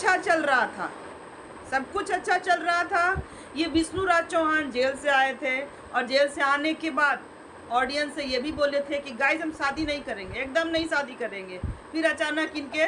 अच्छा चल रहा था, सब कुछ अच्छा चल रहा था। ये विष्णु राज चौहान जेल से आए थे और जेल से आने के बाद ऑडियंस से ये भी बोले थे कि गाइस हम शादी नहीं करेंगे, एकदम नहीं शादी करेंगे। फिर अचानक इनके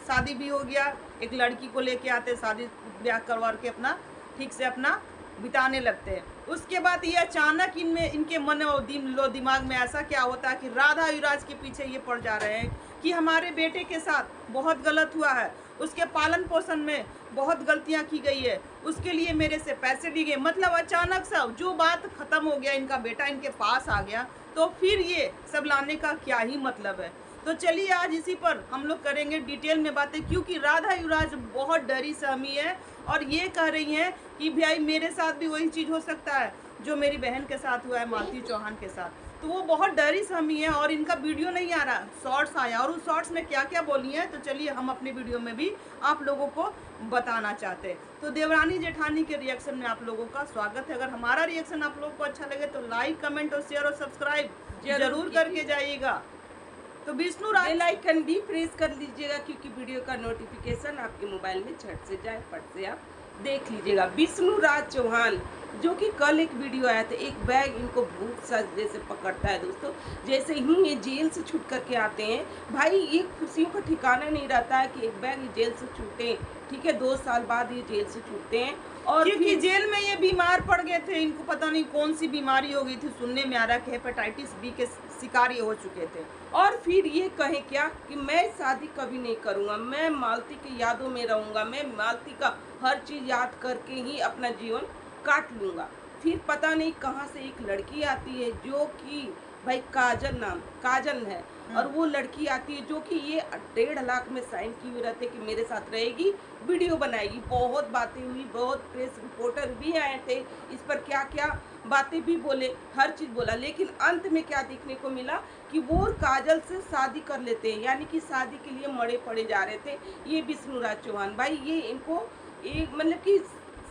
शादी भी हो गया, एक लड़की को लेके आते, शादी ब्याह करवा के अपना ठीक से अपना बिताने लगते हैं। उसके बाद ये अचानक इनके मन और दिमाग में ऐसा क्या होता है कि राधा युवराज के पीछे ये पड़ जा रहे हैं कि हमारे बेटे के साथ बहुत गलत हुआ है, उसके पालन पोषण में बहुत गलतियां की गई है, उसके लिए मेरे से पैसे लिए गए। मतलब अचानक से जो बात खत्म हो गया, इनका बेटा इनके पास आ गया, तो फिर ये सब लाने का क्या ही मतलब है। तो चलिए आज इसी पर हम लोग करेंगे डिटेल में बातें, क्योंकि राधा युवराज बहुत डरी सहमी है और ये कह रही हैं कि भाई मेरे साथ भी वही चीज़ हो सकता है जो मेरी बहन के साथ हुआ है, मालती चौहान के साथ। तो वो बहुत डरी सहमी है और इनका वीडियो नहीं आ रहा, शॉर्ट्स आया, और उस शॉर्ट्स में क्या क्या बोली है तो चलिए हम अपने वीडियो में भी आप लोगों को बताना चाहते हैं। तो देवरानी जेठानी के रिएक्शन में आप लोगों का स्वागत है। अगर हमारा रिएक्शन आप लोगों को अच्छा लगे तो लाइक, कमेंट और शेयर और सब्सक्राइब जरूर करके जाइएगा। तो विष्णु राज बेल आइकन भी प्रेस कर लीजिएगा, क्योंकि वीडियो का नोटिफिकेशन आपके मोबाइल में झट से जाए, फट से आप देख लीजिएगा। विष्णु राज चौहान जो कि कल एक वीडियो आया था, एक बैग इनको भूख सा जैसे पकड़ता है दोस्तों, जैसे ही ये जेल से छूट करके आते हैं, भाई ये खुशियों का ठिकाना नहीं रहता है कि एक बैग ये जेल से छूटे, ठीक है, 2 साल बाद ये जेल से छूटते हैं। और क्योंकि जेल में ये बीमार पड़ गए थे, इनको पता नहीं कौन सी बीमारी हो गई थी, सुनने में आ रहा है कि हेपेटाइटिस बी के शिकार ये हो चुके थे। और फिर ये कहे क्या कि मैं शादी कभी नहीं करूँगा, मैं मालती की यादों में रहूँगा, मैं मालती का हर चीज़ याद करके ही अपना जीवन काट लूँगा। फिर पता नहीं कहाँ से एक लड़की आती है जो कि भाई काजल है, और वो लड़की आती है जो कि ये 1.5 लाख में साइन किए हुए रहते कि मेरे साथ रहेगी, वीडियो बनाएगी। बहुत बातें हुई, बहुत प्रेस रिपोर्टर भी आए थे, इस पर क्या क्या बातें भी बोले, हर चीज़ बोला, लेकिन अंत में क्या देखने को मिला कि वो काजल से शादी कर लेते हैं, यानी कि शादी के लिए मरे पड़े जा रहे थे ये विष्णु राज चौहान। भाई ये इनको एक मतलब कि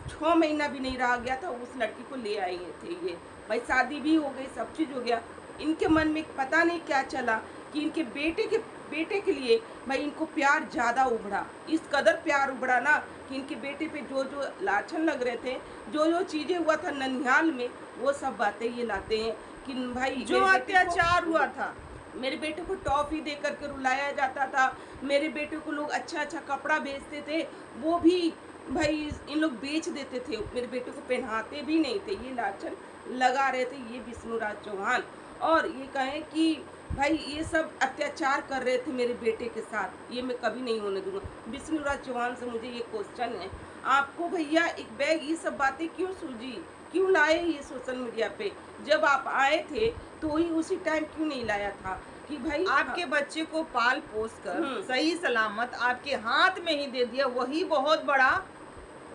6 महीना भी नहीं रहा गया था, उस लड़की को ले आए थे ये। भाई शादी भी हो गई, सब चीज़ हो गया। इनके मन में पता नहीं क्या चला कि इनके बेटे के लिए भाई इनको प्यार ज़्यादा उभरा, इस कदर प्यार उभरा ना कि इनके बेटे पे जो जो लाछन लग रहे थे, जो जो चीज़ें हुआ था ननिहाल में, वो सब बातें ये लाते हैं कि भाई जो अत्याचार हुआ था, मेरे बेटे को टॉफी दे करके रुलाया जाता था, मेरे बेटे को लोग अच्छा अच्छा कपड़ा बेचते थे, वो भी भाई इन लोग बेच देते थे, मेरे बेटे को पहनाते भी नहीं थे, ये लाछन लगा रहे थे ये विष्णु राज चौहान। और ये कहें कि भाई ये सब अत्याचार कर रहे थे मेरे बेटे के साथ, ये मैं कभी नहीं होने दूंगा। विष्णु राज चौहान से मुझे ये क्वेश्चन है, आपको भैया एक बैग ये सब बातें क्यों सूझी, क्यों लाए ये सोशल मीडिया पे? जब आप आए थे तो ही उसी टाइम क्यों नहीं लाया था कि भाई आपके बच्चे को पाल पोस कर सही सलामत आपके हाथ में ही दे दिया, वही बहुत बड़ा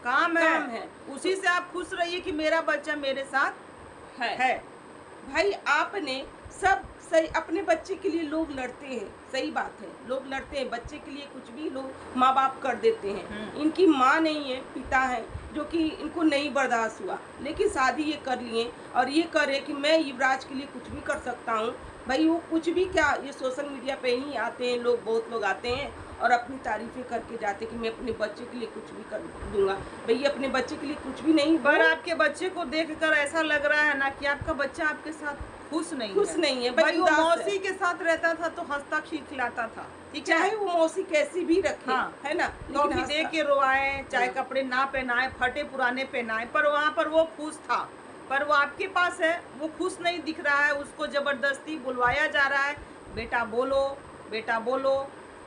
काम है। उसी से आप खुश रहिए कि मेरा बच्चा मेरे साथ है। भाई आपने सब सही, अपने बच्चे के लिए लोग लड़ते हैं, सही बात है, लोग लड़ते हैं, बच्चे के लिए कुछ भी लोग माँ बाप कर देते हैं। इनकी माँ नहीं है, पिता है, जो कि इनको नहीं बर्दाश्त हुआ, लेकिन शादी ये कर लिए और ये करे कि मैं युवराज के लिए कुछ भी कर सकता हूँ। भाई वो कुछ भी क्या, ये सोशल मीडिया पे ही आते हैं लोग, बहुत लोग आते हैं और अपनी तारीफें करके जाते कि मैं अपने बच्चे के लिए कुछ भी कर दूंगा। भैया अपने बच्चे के लिए कुछ भी नहीं, पर आपके बच्चे को देखकर ऐसा लग रहा है ना कि आपका बच्चा आपके साथ खुश नहीं है। भाई वो मौसी के साथ रहता था तो हंसता खिलखिलाता था, ठीक है, चाहे वो मौसी कैसी भी रखे, हाँ, है ना, टॉफी दे के रोआए, चाहे कपड़े ना पहनाए, फटे पुराने पहनाए, पर वहाँ पर वो खुश था। पर वो आपके पास है, वो खुश नहीं दिख रहा है, उसको जबरदस्ती बुलवाया जा रहा है, बेटा बोलो बेटा बोलो।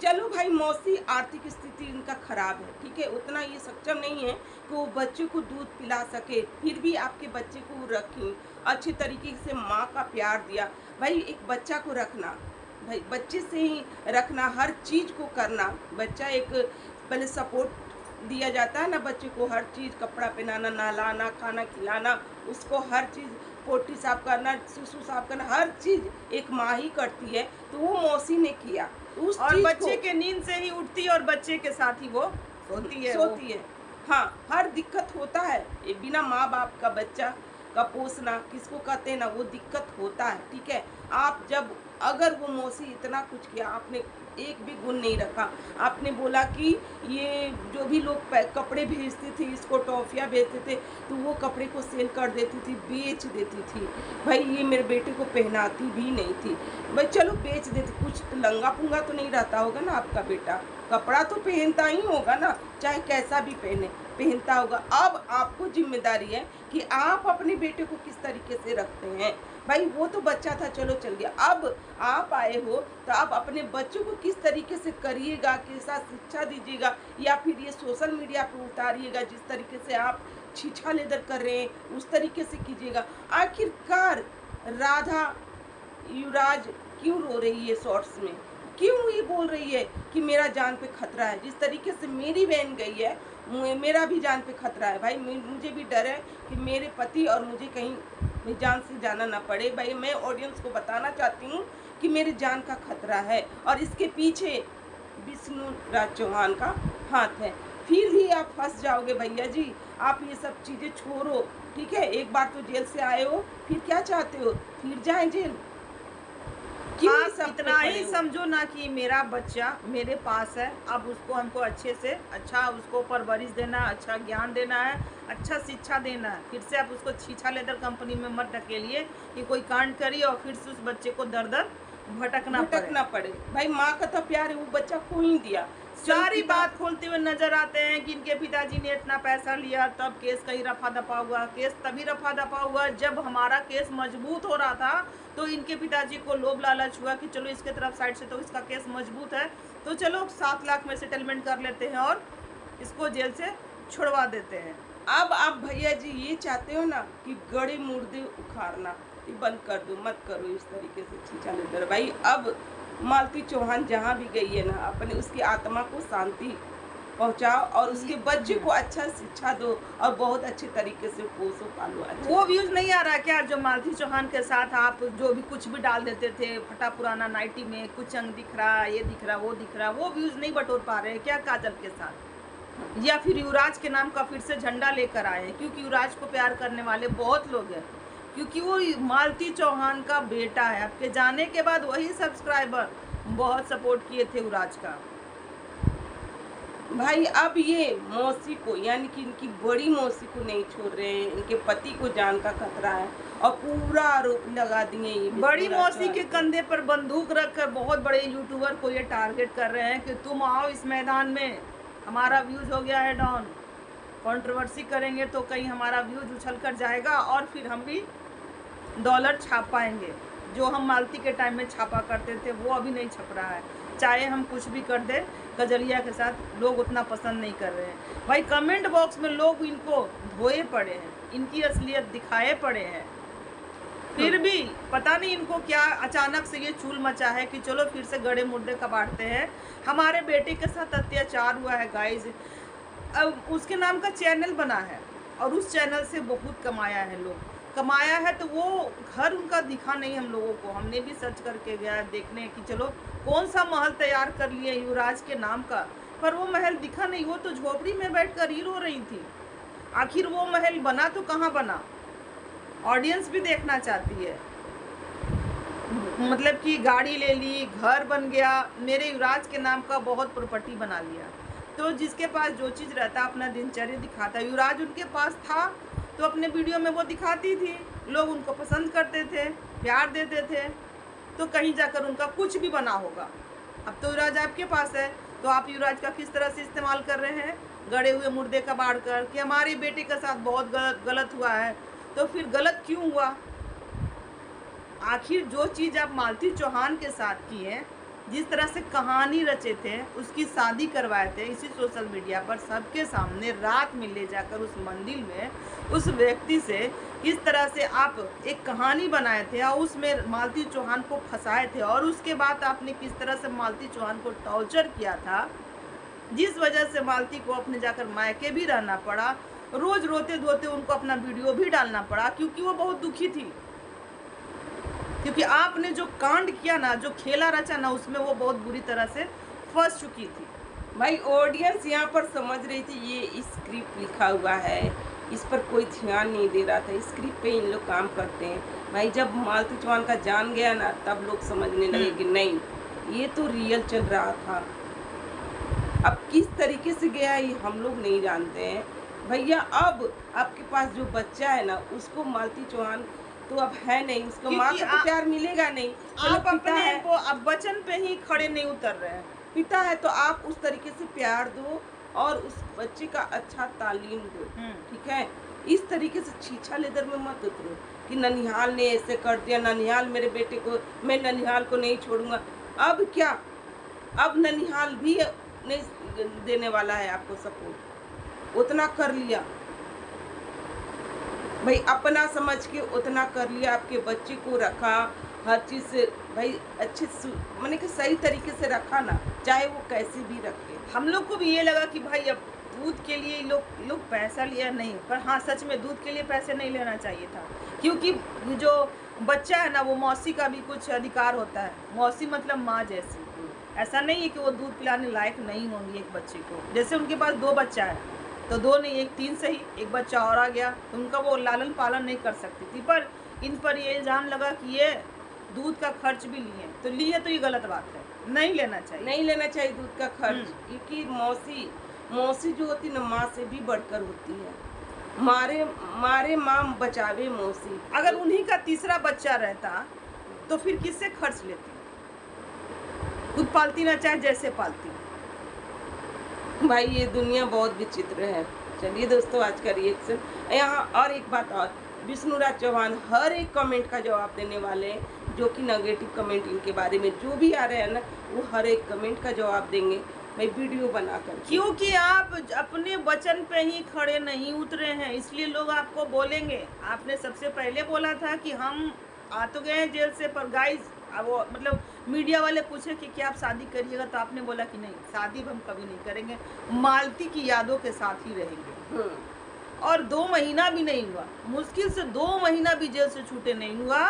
चलो भाई मौसी आर्थिक स्थिति इनका खराब है, ठीक है, उतना ये सक्षम नहीं है कि वो बच्चे को दूध पिला सके, फिर भी आपके बच्चे को रखी, अच्छे तरीके से माँ का प्यार दिया। भाई एक बच्चा को रखना, भाई बच्चे से ही रखना, हर चीज़ को करना, बच्चा एक पहले सपोर्ट दिया जाता है ना बच्चे को, हर चीज़, कपड़ा पहनाना, नहलाना, खाना खिलाना, उसको हर चीज़, पोटी साफ करना, सुसु साफ करना, हर चीज़ एक माँ ही करती है। तो वो मौसी ने किया उस और बच्चे के नींद से ही उठती है और बच्चे के साथ ही वो सोती है। हाँ, हर दिक्कत होता है, ये बिना माँ बाप का बच्चा का पोसना किसको कहते हैं ना, वो दिक्कत होता है, ठीक है। आप जब अगर वो मौसी इतना कुछ किया, आपने एक भी गुण नहीं रखा। आपने बोला कि ये जो भी लोग कपड़े भेजते थे, इसको टॉफियाँ भेजते थे, तो वो कपड़े को सेल कर देती थी, बेच देती थी। भाई ये मेरे बेटे को पहनाती भी नहीं थी। भाई चलो बेच देती, कुछ तो लंगा पुंगा तो नहीं रहता होगा ना आपका बेटा, कपड़ा तो पहनता ही होगा ना, चाहे कैसा भी पहनता होगा। अब आपको जिम्मेदारी है कि आप अपने बेटे को किस तरीके से रखते हैं। भाई वो तो बच्चा था, चलो चल गया, अब आप आए हो तो आप अपने बच्चों को किस तरीके से करिएगा, कैसा शिक्षा दीजिएगा, या फिर ये सोशल मीडिया पे उतारिएगा, जिस तरीके से आप छीछा लेदर कर रहे हैं उस तरीके से कीजिएगा। आखिरकार राधा युवराज क्यों रो रही है शॉर्ट्स में, क्यों ये बोल रही है कि मेरा जान पे खतरा है? जिस तरीके से मेरी बहन गई है, मेरा भी जान पे खतरा है। भाई मुझे भी डर है कि मेरे पति और मुझे कहीं जान से जाना ना पड़े। भाई मैं ऑडियंस को बताना चाहती हूँ कि मेरे जान का खतरा है और इसके पीछे विष्णु राज चौहान का हाथ है। फिर भी आप फंस जाओगे भैया जी, आप ये सब चीज़ें छोड़ो, ठीक है? एक बार तो जेल से आए हो, फिर क्या चाहते हो? फिर जाएं जेल? आप इतना ही समझो ना कि मेरा बच्चा मेरे पास है, अब उसको हमको अच्छे से अच्छा उसको परवरिश देना, अच्छा ज्ञान देना है, अच्छा शिक्षा देना है। फिर से आप उसको छीछा लेदर कंपनी में मत ढकेलिए कि कोई कांड करिए और फिर से उस बच्चे को दर दर भटकना पड़े। भाई माँ का तो प्यार है, वो बच्चा खो ही दिया। सारी बात खोलते हुए नजर आते हैं कि इनके पिताजी ने इतना पैसा लिया, तब केस कहीं रफा दफा हुआ। केस तभी रफा दफा हुआ जब हमारा केस मजबूत हो रहा था, तो इनके पिताजी को लोभ लालच हुआ कि चलो इसके तरफ साइड से तो इसका केस मजबूत है, तो चलो 7 लाख में सेटलमेंट कर लेते हैं और इसको जेल से छुड़वा देते हैं। अब आप भैया जी ये चाहते हो ना कि गड़े मुर्दे उखाड़ना, ये बंद कर दो, मत करो इस तरीके से छीछा लेदर। भाई अब मालती चौहान जहाँ भी गई है ना, अपने उसकी आत्मा को शांति पहुंचाओ और उसके बच्चे को अच्छा शिक्षा दो और बहुत अच्छे तरीके से पोसो पालो। वो व्यूज नहीं आ रहा क्या जो मालती चौहान के साथ आप जो भी कुछ भी डाल देते थे, फटा पुराना नाइटी में कुछ अंग दिख रहा, ये दिख रहा, वो दिख रहा, वो व्यूज नहीं बटोर पा रहे हैं क्या काजल के साथ? या फिर युवराज के नाम का फिर से झंडा लेकर आए हैं? क्योंकि युवराज को प्यार करने वाले बहुत लोग हैं, क्योंकि वो मालती चौहान का बेटा है। आपके जाने के बाद वही सब्सक्राइबर बहुत सपोर्ट किए थे युवराज का। भाई अब ये मौसी को, यानी कि इनकी बड़ी मौसी को नहीं छोड़ रहे हैं, इनके पति को जान का खतरा है और पूरा आरोप लगा दिए ये बड़ी मौसी के कंधे पर बंदूक रखकर बहुत बड़े यूट्यूबर को ये टारगेट कर रहे हैं कि तुम आओ इस मैदान में, हमारा व्यूज हो गया है डाउन, कंट्रोवर्सी करेंगे तो कहीं हमारा व्यूज उछल कर जाएगा और फिर हम भी डॉलर छाप पाएंगे। जो हम मालती के टाइम में छापा करते थे वो अभी नहीं छप रहा है। चाहे हम कुछ भी कर दें गजलिया के साथ, लोग उतना पसंद नहीं कर रहे हैं। भाई कमेंट बॉक्स में लोग इनको धोए पड़े हैं, इनकी असलियत दिखाए पड़े हैं, फिर भी पता नहीं इनको क्या अचानक से ये चूल मचा है कि चलो फिर से गड़े मुर्दे कबाड़ते हैं। हमारे बेटे के साथ अत्याचार हुआ है गाइज, अब उसके नाम का चैनल बना है और उस चैनल से बहुत कमाया है, लोग कमाया है, तो वो घर उनका दिखा नहीं हम लोगों को। हमने भी सर्च करके गया देखने कि चलो कौन सा महल तैयार कर लिए युवराज के नाम का, पर वो महल दिखा नहीं। वो तो झोपड़ी में बैठकर ही रो रही थी। आखिर वो महल बना तो कहाँ बना, ऑडियंस भी देखना चाहती है। मतलब कि गाड़ी ले ली, घर बन गया, मेरे युवराज के नाम का बहुत प्रॉपर्टी बना लिया। तो जिसके पास जो चीज़ रहता अपना दिनचर्या दिखाता, युवराज उनके पास था तो अपने वीडियो में वो दिखाती थी, लोग उनको पसंद करते थे, प्यार देते थे, तो कहीं जाकर उनका कुछ भी बना होगा। अब तो युवराज आपके पास है, तो आप युवराज का किस तरह से इस्तेमाल कर रहे हैं, गड़े हुए मुर्दे का बाढ़ कर कि हमारे बेटे के साथ बहुत गलत हुआ है। तो फिर गलत क्यों हुआ? आखिर जो चीज़ आप मालती चौहान के साथ की है, जिस तरह से कहानी रचे थे, उसकी शादी करवाए थे इसी सोशल मीडिया पर सबके सामने, रात में ले जाकर उस मंदिर में उस व्यक्ति से किस तरह से आप एक कहानी बनाए थे और उसमें मालती चौहान को फंसाए थे, और उसके बाद आपने किस तरह से मालती चौहान को टॉर्चर किया था, जिस वजह से मालती को अपने जाकर मायके भी रहना पड़ा, रोज रोते धोते उनको अपना वीडियो भी डालना पड़ा, क्योंकि वो बहुत दुखी थी। क्योंकि आपने जो कांड किया ना, जो खेला रचा ना, उसमें वो बहुत बुरी तरह से फंस चुकी थी। भाई ऑडियंस यहाँ पर समझ रही थी ये स्क्रिप्ट लिखा हुआ है, इस पर कोई ध्यान नहीं दे रहा था, स्क्रिप्ट पे इन लोग काम करते हैं। भाई जब मालती चौहान का जान गया ना, तब लोग समझने लगे कि नहीं, ये तो रियल चल रहा था। अब किस तरीके से गया ये हम लोग नहीं जानते हैं भैया। अब आपके पास जो बच्चा है ना, उसको मालती चौहान तो अब है नहीं, उसको माँ क्योंकि का तो प्यार मिलेगा नहीं। चलो आप पिता अपने है, वो अब वचन पे ही खड़े नहीं उतर रहे हैं। पिता है तो आप उस तरीके से प्यार दो और उस बच्चे का अच्छा तालीम दो, ठीक है। इस तरीके से छीछा लेदर में मत उतरो कि ननिहाल ने ऐसे कर दिया, ननिहाल मेरे बेटे को, मैं ननिहाल को नहीं छोड़ूंगा। अब क्या, अब ननिहाल भी नहीं देने वाला है आपको सपोर्ट। उतना कर लिया भाई, अपना समझ के उतना कर लिया, आपके बच्चे को रखा, हर चीज़ से भाई अच्छे मैंने कि सही तरीके से रखा ना, चाहे वो कैसे भी रखे। हम लोग को भी ये लगा कि भाई अब दूध के लिए लोग पैसा लिया नहीं, पर हाँ सच में दूध के लिए पैसे नहीं लेना चाहिए था, क्योंकि ये जो बच्चा है ना, वो मौसी का भी कुछ अधिकार होता है। मौसी मतलब माँ जैसी। ऐसा नहीं है कि वो दूध पिलाने लायक नहीं होंगी एक बच्चे को। जैसे उनके पास 2 बच्चा है, तो 2 नहीं, एक 3 सही, एक बच्चा और आ गया, तो उनका वो लालन पालन नहीं कर सकती थी। पर इन पर ये इल्ज़ाम लगा कि ये दूध का खर्च भी लिए, तो लिए तो ये गलत बात है, नहीं लेना चाहिए। नहीं लेना चाहिए दूध का खर्च, क्योंकि मौसी जो होती ना, माँ से भी बढ़कर होती है। मारे माँ बचावे मौसी। अगर उन्हीं का तीसरा बच्चा रहता तो फिर किससे खर्च लेती? खुद पालती ना, चाहे जैसे पालती। भाई ये दुनिया बहुत विचित्र है। चलिए दोस्तों, आज का रिएक्शन यहाँ। और एक बात और, विष्णुराज चौहान हर एक कमेंट का जवाब देने वाले हैं, जो कि नेगेटिव कमेंट इनके बारे में जो भी आ रहे हैं ना, वो हर एक कमेंट का जवाब देंगे भाई वीडियो बनाकर। क्योंकि आप अपने वचन पे ही खड़े नहीं उतरे हैं, इसलिए लोग आपको बोलेंगे। आपने सबसे पहले बोला था कि हम आ तो गए हैं जेल से, पर गाइस वो मतलब मीडिया वाले पूछे कि क्या आप शादी करिएगा, तो आपने बोला कि नहीं, शादी हम कभी नहीं करेंगे, मालती की यादों के साथ ही रहेंगे। और 2 महीना भी नहीं हुआ, मुश्किल से 2 महीना भी जेल से छूटे नहीं हुआ।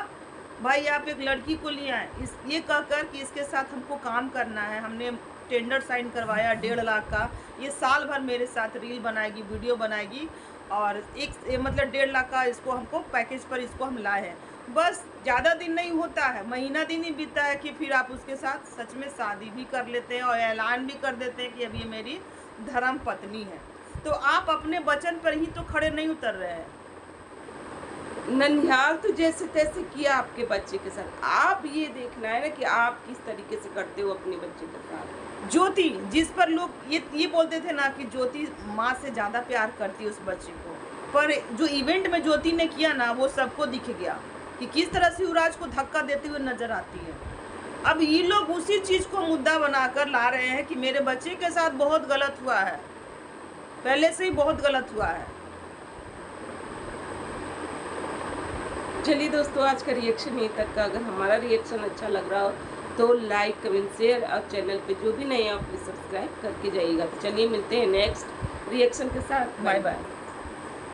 भाई आप एक लड़की को लिए आए ये कहकर कि इसके साथ हमको काम करना है, हमने टेंडर साइन करवाया 1.5 लाख का, ये साल भर मेरे साथ रील बनाएगी, वीडियो बनाएगी, और मतलब 1.5 लाख का इसको हमको पैकेज पर इसको हम लाए हैं। बस ज़्यादा दिन नहीं होता है, महीना दिन ही बीता है कि फिर आप उसके साथ सच में शादी भी कर लेते हैं और ऐलान भी कर देते हैं कि अब ये मेरी धर्म पत्नी है। तो आप अपने वचन पर ही तो खड़े नहीं उतर रहे हैं। ननिहाल तो जैसे तैसे किया आपके बच्चे के साथ, आप ये देखना है ना कि आप किस तरीके से करते हो अपने बच्चे के साथ। ज्योति, जिस पर लोग ये बोलते थे ना कि ज्योति माँ से ज़्यादा प्यार करती है उस बच्चे को, पर जो इवेंट में ज्योति ने किया ना, वो सबको दिख गया कि किस तरह से युवराज को धक्का देते हुए नजर आती है। अब ये लोग उसी चीज़ को मुद्दा बनाकर ला रहे हैं कि मेरे बच्चे के साथ बहुत गलत हुआ है, पहले से ही बहुत गलत हुआ है। चलिए दोस्तों, आज का रिएक्शन यहीं तक का। अगर हमारा रिएक्शन अच्छा लग रहा हो तो लाइक, कमेंट, शेयर, और चैनल पे जो भी नए हैं आप प्लीज़ सब्सक्राइब करके जाइएगा। तो चलिए मिलते हैं नेक्स्ट रिएक्शन के साथ। Bye bye.